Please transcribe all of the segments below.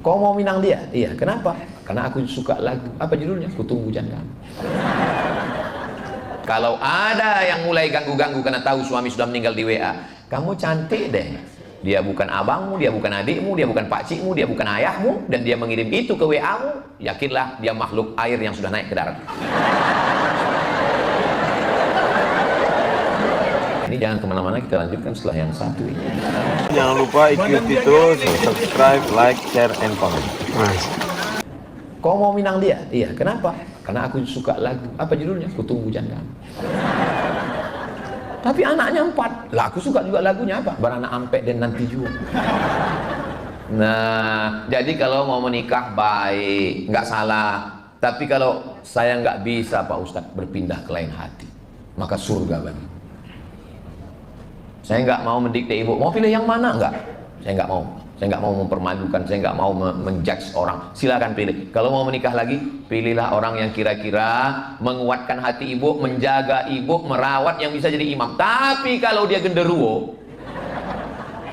Kau mau minang dia? Iya. Kenapa? Karena aku suka lagu. Apa judulnya? Kutunggu janda. Kalau ada yang mulai ganggu-ganggu karena tahu suami sudah meninggal di WA, kamu cantik deh. Dia bukan abangmu, dia bukan adikmu, dia bukan pakcikmu, dia bukan ayahmu, dan dia mengirim itu ke WA-mu, yakinlah dia makhluk air yang sudah naik ke darat. Ini jangan kemana-mana, kita lanjutkan setelah yang satu ini. Jangan lupa ikuti terus, subscribe, like, share, and comment. Kau mau minang dia? Iya. Kenapa? Karena aku suka lagu. Apa judulnya? Kutunggu janda. Tapi anaknya 4. Lah aku suka juga lagunya apa? Beranak ampek dan nanti juga. Nah, jadi kalau mau menikah baik, nggak salah. Tapi kalau saya nggak bisa Pak Ustadz berpindah ke lain hati, maka surga bagi. Saya nggak mau mendikte ibu, mau pilih yang mana? Enggak. Saya nggak mau. Saya nggak mau mempermalukan, saya nggak mau menjudge orang. Silakan pilih. Kalau mau menikah lagi, pilihlah orang yang kira-kira menguatkan hati ibu, menjaga ibu, merawat, yang bisa jadi imam. Tapi kalau dia genderuwo,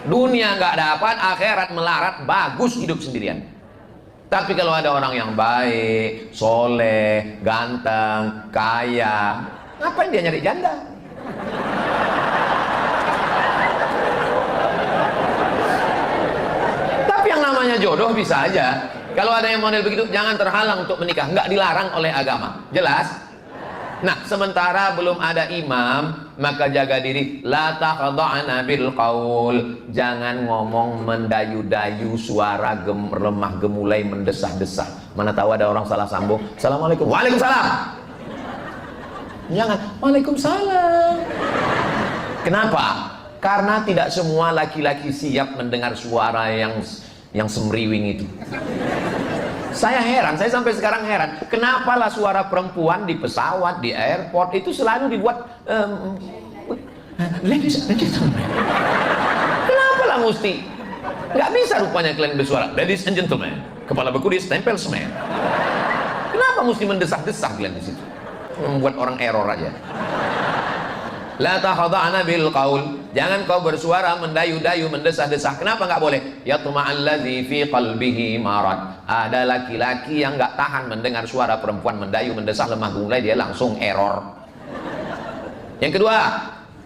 dunia nggak dapat, akhirat melarat, bagus hidup sendirian. Tapi kalau ada orang yang baik, soleh, ganteng, kaya, ngapain dia nyari janda? Namanya jodoh bisa aja. Kalau ada yang model begitu, jangan terhalang untuk menikah. Nggak dilarang oleh agama. Jelas? Nah, sementara belum ada imam, maka jaga diri. La taqda'na bil qaul. Jangan ngomong mendayu-dayu, suara lemah gemulai, mendesah-desah. Mana tahu ada orang salah sambung. Assalamualaikum. Waalaikumsalam. Jangan. Waalaikumsalam. Kenapa? Karena tidak semua laki-laki siap mendengar suara yang semriwing itu. Saya heran, saya sampai sekarang heran, kenapa lah suara perempuan di pesawat, di airport itu selalu dibuat ladies and gentlemen. Kenapa lah mesti? Nggak bisa rupanya kalian bersuara ladies and gentlemen, kepala berkudis, tempel semen. Kenapa mesti mendesak-desak kalian di situ? Membuat orang error aja. La takhada'na bil qaul. Jangan kau bersuara mendayu-dayu, mendesah-desah. Kenapa nggak boleh? Yatma'alladzi fi qalbihi marad. Ada laki-laki yang nggak tahan mendengar suara perempuan mendayu, mendesah, lemah gemulai, dia langsung error. Yang kedua,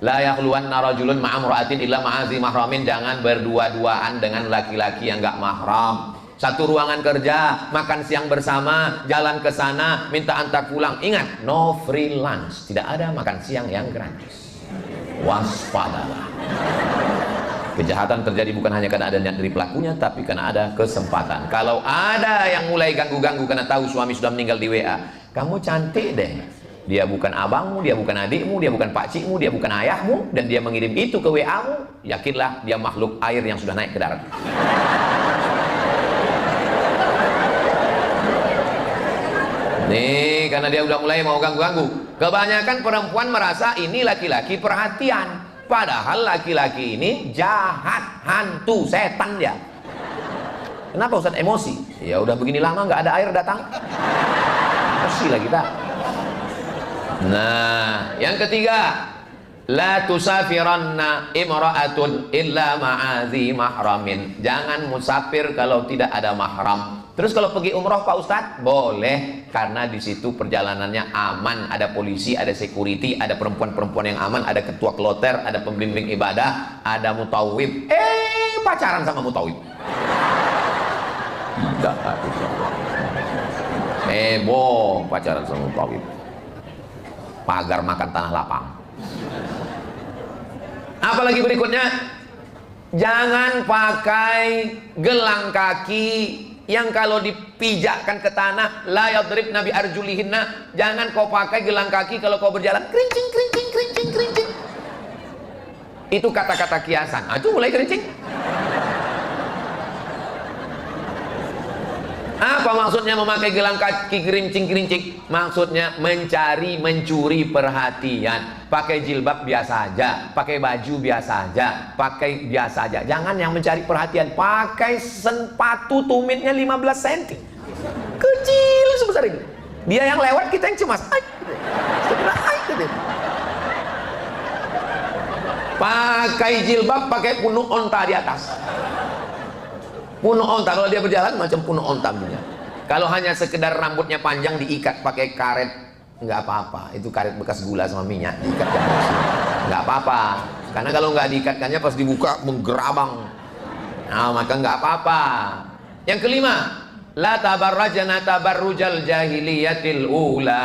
la yakhluwanna rajulun ma'a imra'atin illa ma'azi mahramin. Jangan berdua-duaan dengan laki-laki yang nggak mahram. Satu ruangan kerja, makan siang bersama, jalan ke sana, minta antar pulang. Ingat, no free lunch. Tidak ada makan siang yang gratis. Waspadalah. Kejahatan terjadi bukan hanya karena ada niat dari pelakunya, tapi karena ada kesempatan. Kalau ada yang mulai ganggu-ganggu karena tahu suami sudah meninggal di WA, kamu cantik deh. Dia bukan abangmu, dia bukan adikmu, dia bukan pakcikmu, dia bukan ayahmu, dan dia mengirim itu ke WA-mu, yakinlah dia makhluk air yang sudah naik ke darat. Nih, karena dia udah mulai mau ganggu-ganggu. Kebanyakan perempuan merasa ini laki-laki perhatian. Padahal laki-laki ini jahat, hantu, setan dia. Kenapa Ustaz emosi? Ya udah begini lama nggak ada air datang. Emosi lah kita. Nah, yang ketiga, la tusafiranna imra'atun illa ma'azi mahramin. Jangan musafir kalau tidak ada mahram. Terus kalau pergi umroh Pak Ustadz, boleh, karena di situ perjalanannya aman, ada polisi, ada security, ada perempuan-perempuan yang aman, ada ketua kloter, ada pembimbing ibadah, ada mutawib. Pacaran sama mutawib. Tidak ada. Bohong, pacaran sama mutawib. Pagar makan tanah lapang. Apalagi berikutnya, jangan pakai gelang kaki yang kalau dipijakkan ke tanah, la yadribna bi arjulihinna. Jangan kau pakai gelang kaki kalau kau berjalan kerincing kerincing kerincing kerincing. Itu kata-kata kiasan. Itu mulai kerincing. Apa maksudnya memakai gelang kaki kerincing-kerincing? Maksudnya mencuri perhatian. Pakai jilbab biasa aja, pakai baju biasa aja, pakai biasa aja. Jangan yang mencari perhatian. Pakai sepatu tumitnya 15 cm. Kecil sebesar ini. Dia yang lewat, kita yang cemas. Pakai jilbab, pakai punuk onta di atas. Punuk onta, kalau dia berjalan macam punuk onta punya. Kalau hanya sekedar rambutnya panjang diikat pakai karet, nggak apa-apa. Itu karet bekas gula sama minyak diikat ke atas. Nggak apa-apa. Karena kalau nggak diikatkannya pas dibuka menggerabang. Nah, maka nggak apa-apa. Yang kelima, la tabarrajna tabarrujal jahiliyatil ula.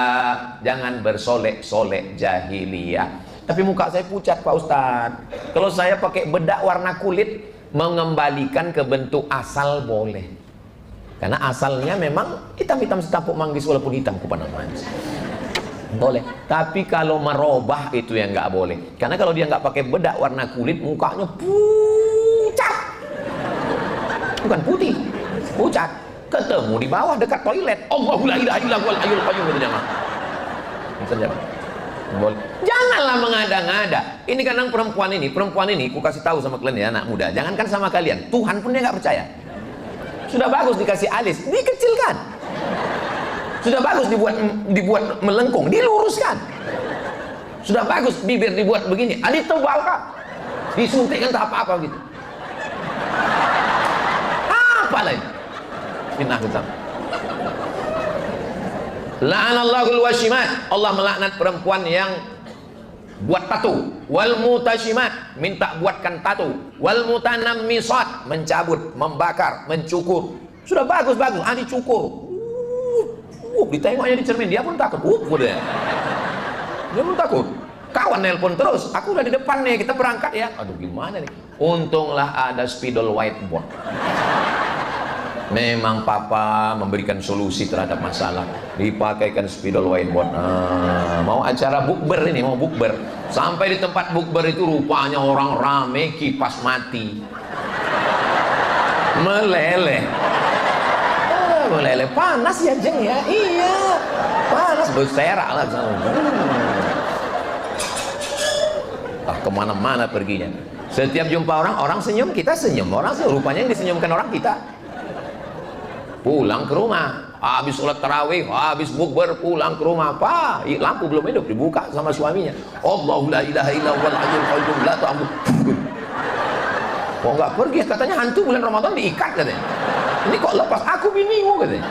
Jangan bersolek-solek jahiliyah. Tapi muka saya pucat Pak Ustadz. Kalau saya pakai bedak warna kulit, mengembalikan ke bentuk asal boleh. Karena asalnya memang hitam-hitam setapuk manggis walaupun hitam kupanan manis. Boleh. Tapi kalau merubah itu yang nggak boleh. Karena kalau dia nggak pakai bedak warna kulit, mukanya pucat. Bukan putih, pucat. Ketemu di bawah dekat toilet. Allahu la ilaha illa huwal hayyul qayyum itu jamaah. Boleh. Janganlah mengada-ngada. Ini kadang perempuan ini, ku kasih tahu sama kalian ya anak muda. Jangankan sama kalian, Tuhan pun dia nggak percaya. Sudah bagus dikasih alis, dikecilkan. Sudah bagus dibuat melengkung, diluruskan. Sudah bagus bibir dibuat begini, ditebalkan. Disuntikkan tak apa-apa gitu. Apa lagi? Fitnah kita. La'anallahul washimat. Allah melaknat perempuan yang buat tatu. Wal mutashimat, minta buatkan tatu. Wal mutanammisat, mencabut, membakar, mencukur. Sudah bagus, dicukur. Ditengoknya di cermin, dia pun takut. Udah. Dia pun takut. Kawan nelpon terus, aku udah di depan nih, kita berangkat ya. Aduh gimana nih? Untunglah ada spidol whiteboard. Memang papa memberikan solusi terhadap masalah. Dipakaikan spidol whiteboard. Mau acara bukber ini, mau bukber. Sampai di tempat bukber itu rupanya orang rame, kipas mati. Meleleh. Meleleh. Panas ya jeng ya? Iya. Panas. Berserak lah. Kemana-mana perginya. Setiap jumpa orang senyum, kita senyum. Orang senyum. Rupanya yang disenyumkan orang kita. Pulang ke rumah, habis sholat tarawih, habis bukber, pulang ke rumah, Pak, lampu belum hidup, dibuka sama suaminya. Allahu la ilaha illa huwal hayyul qayyum la ta'khudhuhu. Kok nggak pergi? Katanya hantu bulan Ramadan diikat katanya. Ini kok lepas? Aku binimu katanya.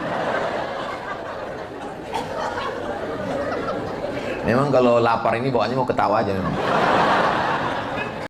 Memang kalau lapar ini bawaannya mau ketawa aja memang.